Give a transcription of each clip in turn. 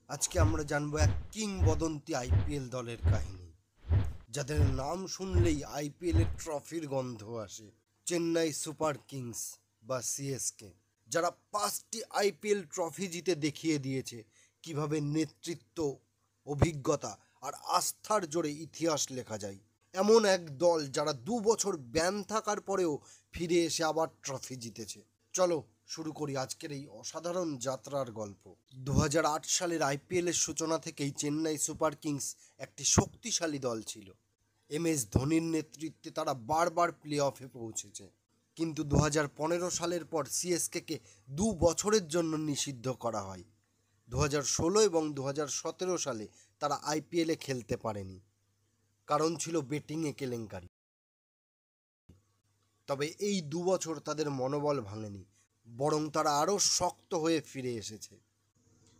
আজকে আমরা জানবো এক কিংবদন্তি আইপিএল দলের কাহিনী, যাদের নাম শুনলেই আইপিএল এর ট্রফির গন্ধ আসে। চেন্নাই সুপার কিংস বা সিএসকে, যারা 5টি আইপিএল ট্রফি জিতে দেখিয়ে দিয়েছে কিভাবে নেতৃত্ব, অভিজ্ঞতা আর আস্থার জোরে ইতিহাস লেখা যায়। এমন এক দল যারা 2 বছর ব্যান থাকার পরেও ফিরে এসে আবার ট্রফি জিতেছে। চলো শুরু করি আজকের এই অসাধারণ যাত্রার গল্প। 2008 সালের আইপিএল এর সূচনা থেকেই চেন্নাই সুপার কিংস একটি শক্তিশালী দল ছিল। এমএস ধোনির নেতৃত্বে তারা বারবার প্লে অফে পৌঁছেছে, কিন্তু 2015 সালের পর সিএসকে কে 2 বছরের জন্য নিষিদ্ধ করা হয়। 2016 এবং 2017 সালে তারা আইপিএলে খেলতে পারেনি, কারণ ছিল বেটিংয়ে কেলেঙ্কারি। তবে এই 2 বছর তাদের মনোবল ভাঙেনি, বরং তারা আরও শক্ত হয়ে ফিরে এসেছে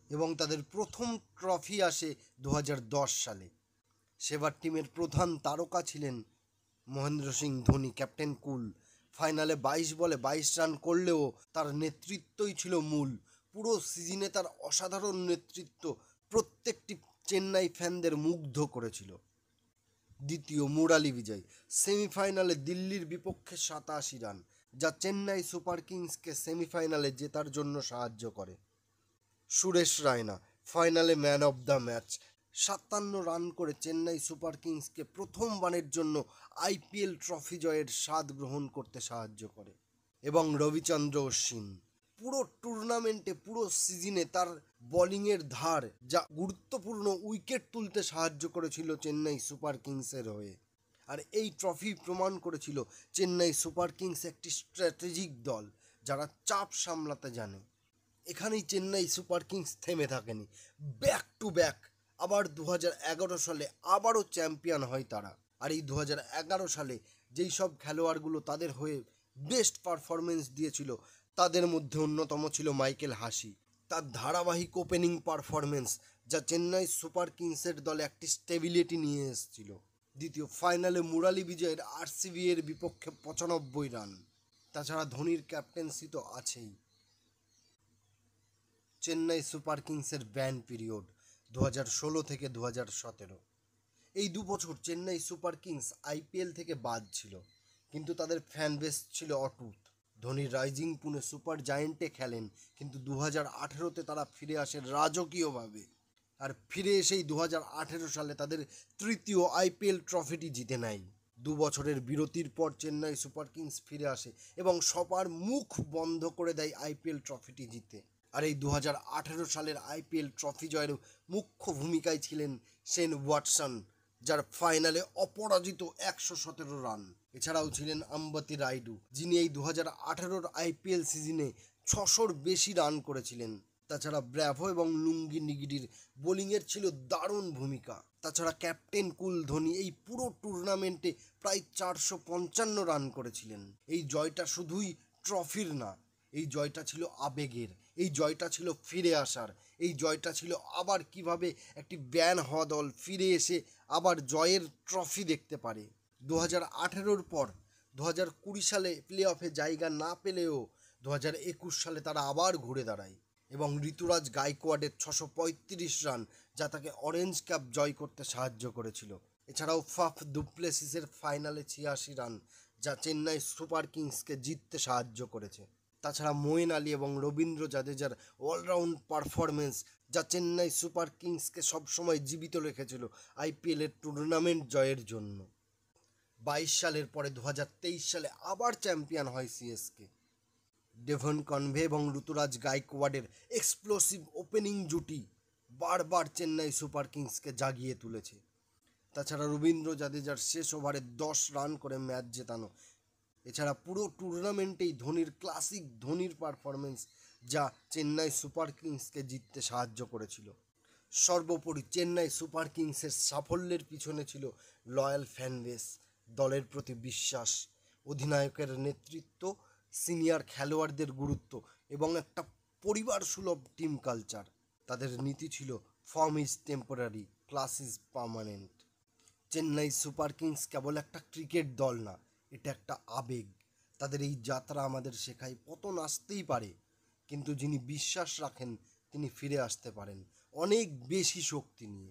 এবং তাদের প্রথম ট্রফি আসে 2010 সালে। সেবার টিমের প্রধান তারকা ছিলেন মহেন্দ্র সিং ধোনি, ক্যাপ্টেন কুল। ফাইনালে 22 বলে 22 রান করলেও তার নেতৃত্বই ছিল মূল। পুরো সিজনে তার অসাধারণ নেতৃত্ব প্রত্যেকটি চেন্নাই ফ্যানদের মুগ্ধ করেছিল। দ্বিতীয় মুরালি বিজয়, সেমিফাইনালে দিল্লির বিপক্ষে 87 রান, যা চেন্নাই সুপার কিংসকে সেমিফাইনালে জেতার জন্য সাহায্য করে। সুরেশ রায়না, ফাইনালে man of the match, 57 run করে চেন্নাই সুপার কিংসকে প্রথমবারের জন্য আইপিএল ট্রফি জয়ের স্বাদ গ্রহণ করতে সাহায্য করে। এবং রবিচন্দ্র অশ্বিন, পুরো টুর্নামেন্টে, পুরো সিজনে তার বোলিংয়ের ধার যা গুরুত্বপূর্ণ উইকেট তুলতে সাহায্য করেছিল চেন্নাই সুপার কিংসের হয়ে। আর এই ট্রফি প্রমাণ করেছিল চেন্নাই সুপার কিংস একটি স্ট্র্যাটেজিক দল, যারা চাপ সামলাতে জানে। এখানেই চেন্নাই সুপার কিংস থেমে থাকেনি, ব্যাক টু ব্যাক আবার 2011 সালে আবারও চ্যাম্পিয়ন হয় তারা। আর এই 2011 সালে যেই সব খেলোয়াড়গুলো তাদের হয়ে বেস্ট পারফরমেন্স দিয়েছিল, তাদের মধ্যে অন্যতম ছিল মাইকেল হাসি। তার ধারাবাহিক ওপেনিং পারফরমেন্স যা চেন্নাই সুপার কিংসের দলে একটি স্টেবিলিটি নিয়ে এসেছিল। দ্বিতীয়, ফাইনালে মুরালি বিজয়ের আরসিবি এর বিপক্ষে 95 রান। তাছাড়া ধোনির ক্যাপ্টেন্সি তো আছেই। চেন্নাই সুপার কিংসের ব্যান পিরিয়ড 2016 থেকে 2017। এই 2 বছর চেন্নাই সুপার কিংস আইপিএল থেকে বাদ ছিল, কিন্তু তাদের ফ্যান বেস ছিল অটুট। ধোনি রাইজিং পুনে সুপার জায়েন্টে খেলেন, কিন্তু 2018-তে তারা ফিরে আসে রাজকীয়ভাবে। আর ফিরে এসেই 2018 সালে তাদের তৃতীয় আইপিএল ট্রফিটি জিতে নেয়। 2 বছরের বিরতির পর চেন্নাই সুপার কিংস ফিরে আসে এবং সবার মুখ বন্ধ করে দেয় আইপিএল ট্রফিটি জিতে। আর এই 2018 সালের আইপিএল ট্রফি জয়ের মুখ্য ভূমিকায় ছিলেন শেন ওয়াটসন, যার ফাইনালে অপরাজিত 117 রান। এছাড়াও ছিলেন আম্বাতি রাইডু, যিনি এই 2018-র আইপিএল সিজনে 600-র বেশি রান করেছিলেন। তাছাড়া ব্র্যাভো এবং লুঙ্গি নিগিডির বোলিংয়ের ছিল দারুণ ভূমিকা। তাছাড়া ক্যাপ্টেন কুল ধোনি এই পুরো টুর্নামেন্টে প্রায় 455 রান করেছিলেন। এই জয়টা শুধুই ট্রফির না, এই জয়টা ছিল আবেগের, এই জয়টা ছিল ফিরে আসার, এই জয়টা ছিল আবার কিভাবে একটি ব্যান হওয়া দল ফিরে এসে আবার জয়ের ট্রফি দেখতে পারে। 2018-র পর 2020 সালে প্লে অফে জায়গা না পেলেও 2021 সালে তারা আবার ঘুরে দাঁড়ায় এবং ঋতুরাজ গাইকোয়াডের 635 রান, যা তাকে অরেঞ্জ ক্যাপ জয় করতে সাহায্য করেছিল। এছাড়াও ফাফ ডুপ্লেসিসের ফাইনালে 86 রান, যা চেন্নাই সুপার কিংসকে জিততে সাহায্য করেছে। তাছাড়া মোয়েন আলী এবং রবীন্দ্র জাদেজার অলরাউন্ড পারফরমেন্স, যা চেন্নাই সুপার কিংসকে সবসময় জীবিত রেখেছিল আইপিএলের টুর্নামেন্ট জয়ের জন্য। 22 সালের পরে 2023 সালে আবার চ্যাম্পিয়ন হয় সিএসকে। ডেভন কনভে এবং ঋতুরাজ গাইকোয়াডের এক্সপ্লোসিভ ওপেনিং জুটি বারবার চেন্নাই সুপার কিংসকে জাগিয়ে তুলেছে। তাছাড়া রবীন্দ্র জাদেজার শেষ ওভারে 10 রান করে ম্যাচ জেতানো। এছাড়া পুরো টুর্নামেন্টেই ধোনির ক্লাসিক ধোনির পারফরমেন্স, যা চেন্নাই সুপার কিংসকে জিততে সাহায্য করেছিল। সর্বোপরি চেন্নাই সুপার কিংসের সাফল্যের পিছনে ছিল লয়াল ফ্যানবেস, দলের প্রতি বিশ্বাস, অধিনায়কের নেতৃত্ব, সিনিয়র খেলোয়াড়দের গুরুত্ব এবং একটা পরিবার সুলভ টিম কালচার। তাদের নীতি ছিল form is temporary, class is permanent. Chennai super kings কেবল একটা ক্রিকেট দল না, এটা একটা আবেগ। তাদের এই যাত্রা আমাদের শেখায় পতন আসতেই পারে, কিন্তু যিনি বিশ্বাস রাখেন তিনি ফিরে আসতে পারেন। অনেক বেশি শক্তি নিয়ে।